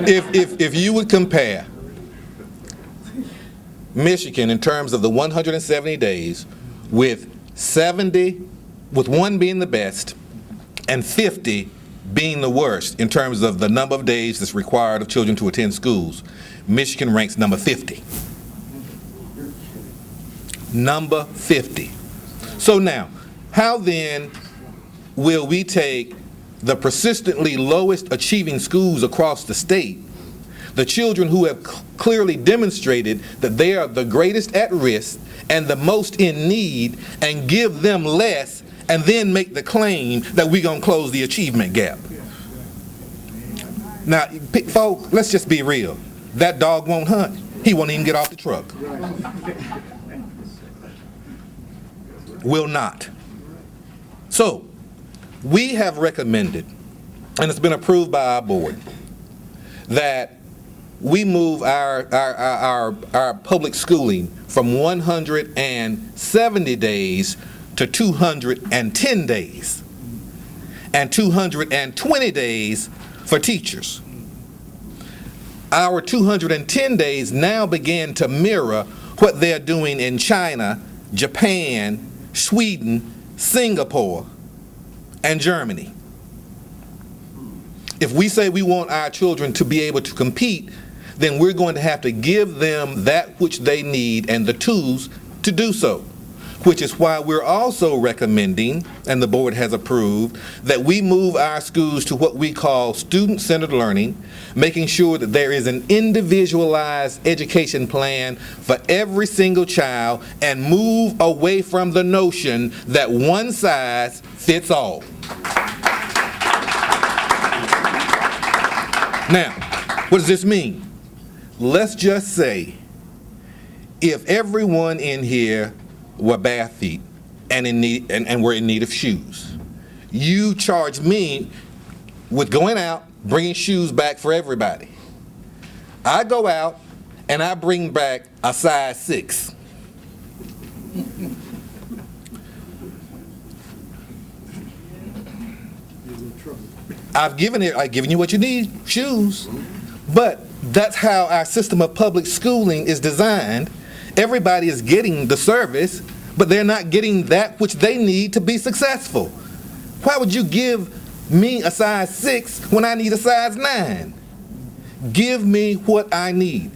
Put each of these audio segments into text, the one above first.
If you would compare Michigan in terms of the 170 days with 70, with one being the best and 50 being the worst in terms of the number of days that's required of children to attend schools, Michigan ranks number 50. Number 50. So now, how then will we take the persistently lowest achieving schools across the state, the children who have clearly demonstrated that they are the greatest at risk and the most in need, and give them less, and then make the claim that we're going to close the achievement gap? Now, folks, let's just be real. That dog won't hunt. He won't even get off the truck. Will not. So, we have recommended, and it's been approved by our board, that we move our public schooling from 170 days to 210 days, and 220 days for teachers. Our 210 days now begin to mirror what they're doing in China, Japan, Sweden, Singapore, and Germany. If we say we want our children to be able to compete, then we're going to have to give them that which they need and the tools to do so, which is why we're also recommending, and the board has approved, that we move our schools to what we call student-centered learning, making sure that there is an individualized education plan for every single child, and move away from the notion that one size fits all. Now, what does this mean? Let's just say if everyone in here were bare feet and were in need of shoes, you charge me with going out, bringing shoes back for everybody. I go out and I bring back a size 6. I've given you what you need, shoes, but that's how our system of public schooling is designed. Everybody is getting the service, but they're not getting that which they need to be successful. Why would you give me a size 6 when I need a size 9? Give me what I need.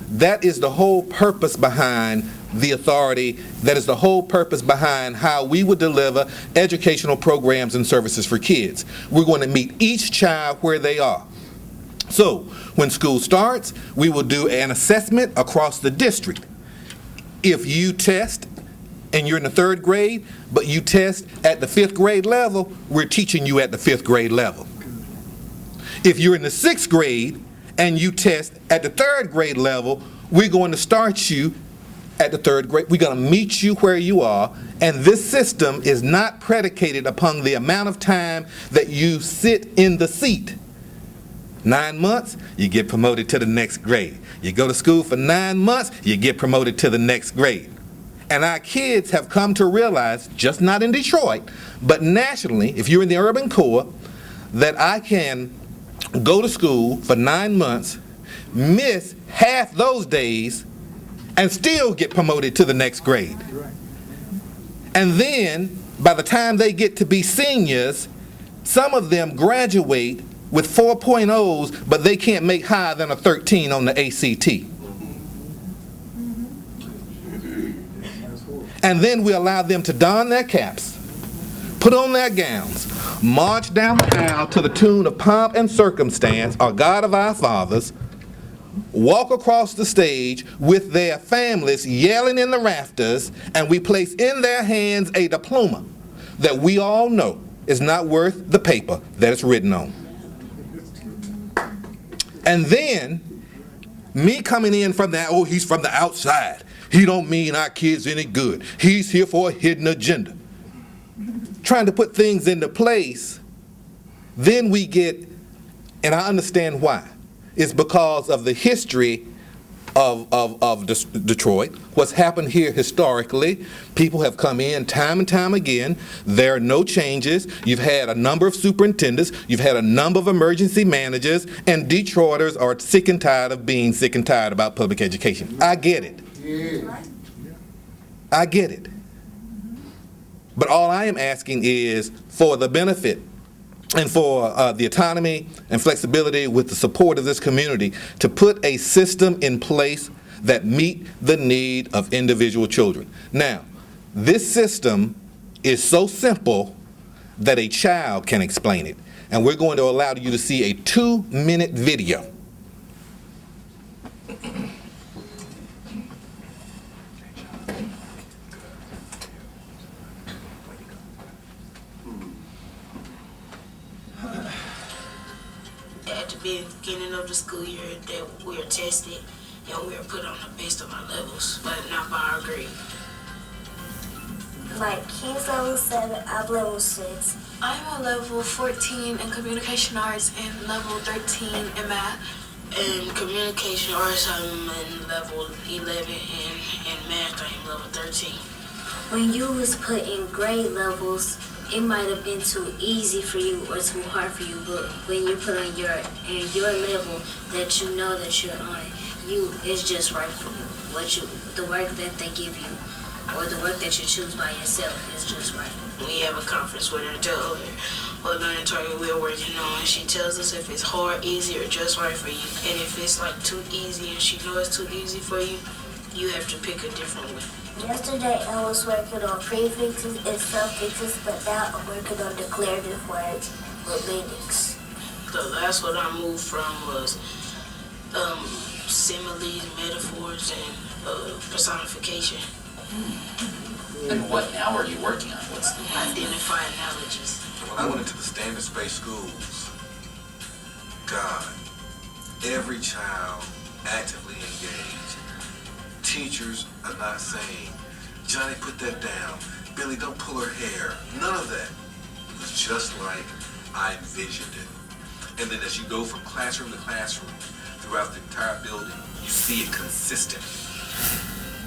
That is the whole purpose behind the authority. That is the whole purpose behind how we would deliver educational programs and services for kids. We're going to meet each child where they are. So, when school starts, we will do an assessment across the district. If you test and you're in the 3rd grade, but you test at the 5th grade level, we're teaching you at the 5th grade level. If you're in the 6th grade and you test at the 3rd grade level, we're going to start you at the 3rd grade. We're going to meet you where you are, and this system is not predicated upon the amount of time that you sit in the seat. 9 months, you get promoted to the next grade. You go to school for 9 months, you get promoted to the next grade. And our kids have come to realize, just not in Detroit, but nationally, if you're in the urban core, that I can go to school for 9 months, miss half those days, and still get promoted to the next grade. And then, by the time they get to be seniors, some of them graduate with 4.0s, but they can't make higher than a 13 on the ACT. And then we allow them to don their caps, put on their gowns, march down the aisle to the tune of Pomp and Circumstance, or God of Our Fathers, walk across the stage with their families yelling in the rafters, and we place in their hands a diploma that we all know is not worth the paper that it's written on. And then, me coming in from that, oh, he's from the outside. He don't mean our kids any good. He's here for a hidden agenda. Trying to put things into place, then we get, and I understand why. It's because of the history of Detroit. What's happened here historically, people have come in time and time again. There are no changes. You've had a number of superintendents. You've had a number of emergency managers, and Detroiters are sick and tired of being sick and tired about public education. I get it. I get it. But all I am asking is for the benefit and for the autonomy and flexibility with the support of this community to put a system in place that meet the need of individual children. Now, this system is so simple that a child can explain it. And we're going to allow you to see a 2-minute video. At the beginning of the school year, that we are tested and we are put on the best of our levels, but not by our grade. Like, he's level 7, I'm level 6. I'm a level 14 in communication arts and level 13 in math. In communication arts, I'm in level 11, and in math, I'm level 13. When you was put in grade levels, it might have been too easy for you or too hard for you, but when you put on your level that you know that you're on, it's just right for you. The work that they give you, or the work that you choose by yourself is just right. We have a conference with her to tell her what learning target we're working on. She tells us if it's hard, easy, or just right for you. And if it's like too easy and she knows it's too easy for you, you have to pick a different one. Yesterday I was working on prefixes and suffixes, but now I'm working on declarative words with meanings. The last one I moved from was similes, metaphors, and personification. And what now are you working on? What's the Identify analogies. When I went into the standards-based schools, God, every child actively engaged. Teachers are not saying, Johnny, put that down. Billy, don't pull her hair. None of that. It was just like I envisioned it. And then as you go from classroom to classroom throughout the entire building, you see it consistent.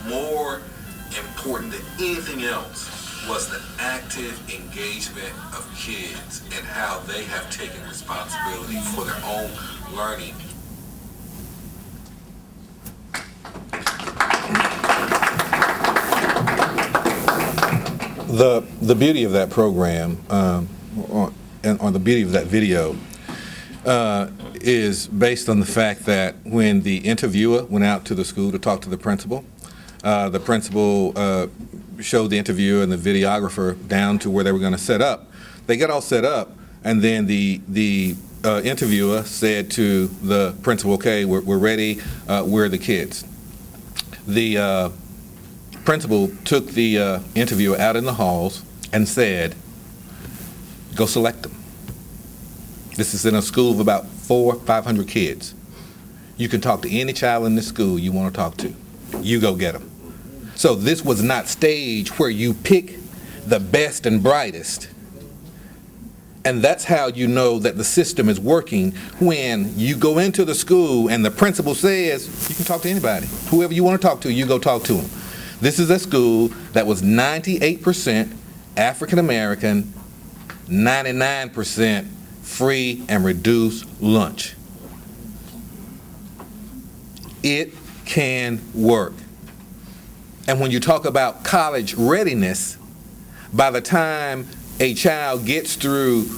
More important than anything else was the active engagement of kids and how they have taken responsibility for their own learning. The beauty of that program, and the beauty of that video, is based on the fact that when the interviewer went out to the school to talk to the principal showed the interviewer and the videographer down to where they were going to set up. They got all set up, and then the interviewer said to the principal, "Okay, we're ready. Where are the kids?" The principal took the interviewer out in the halls and said, "Go select them. This is in a school of about 400-500 kids. You can talk to any child in this school you want to talk to. You go get them." So this was not staged where you pick the best and brightest. And that's how you know that the system is working, when you go into the school and the principal says, you can talk to anybody. Whoever you want to talk to, you go talk to them. This is a school that was 98% African American, 99% free and reduced lunch. It can work. And when you talk about college readiness, by the time a child gets through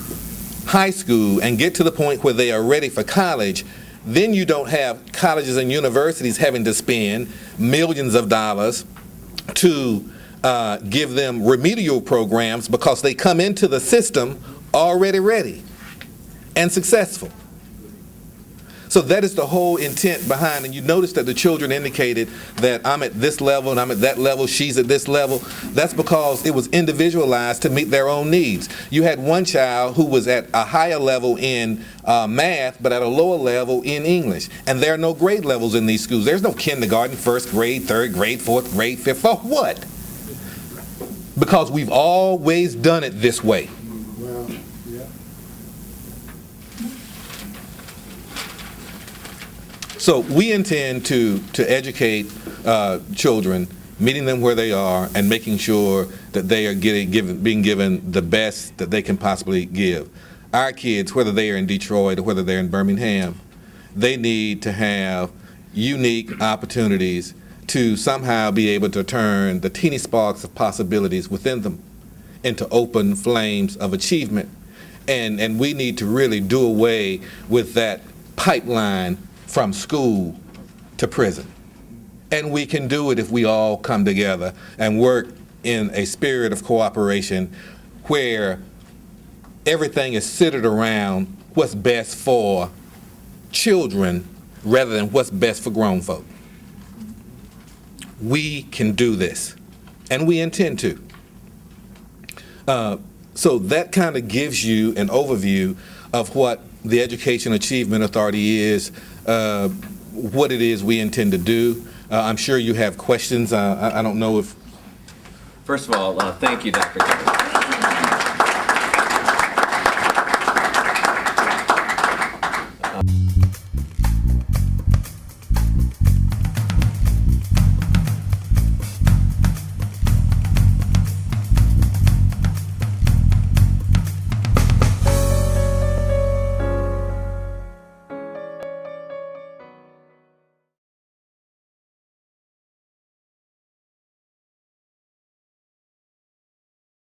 high school and get to the point where they are ready for college, then you don't have colleges and universities having to spend millions of dollars to give them remedial programs, because they come into the system already ready and successful. So that is the whole intent behind, and you notice that the children indicated that I'm at this level and I'm at that level, she's at this level. That's because it was individualized to meet their own needs. You had one child who was at a higher level in math, but at a lower level in English. And there are no grade levels in these schools. There's no kindergarten, first grade, third grade, fourth grade, fifth. For what? Because we've always done it this way. So we intend to educate children, meeting them where they are, and making sure that they are being given the best that they can possibly give. Our kids, whether they are in Detroit or whether they're in Birmingham, they need to have unique opportunities to somehow be able to turn the teeny sparks of possibilities within them into open flames of achievement. And we need to really do away with that pipeline from school to prison. And we can do it if we all come together and work in a spirit of cooperation where everything is centered around what's best for children rather than what's best for grown folk. We can do this, and we intend to. So that kind of gives you an overview of what the Education Achievement Authority is, what it is we intend to do. I'm sure you have questions. I don't know if... First of all, thank you, Dr. Covington.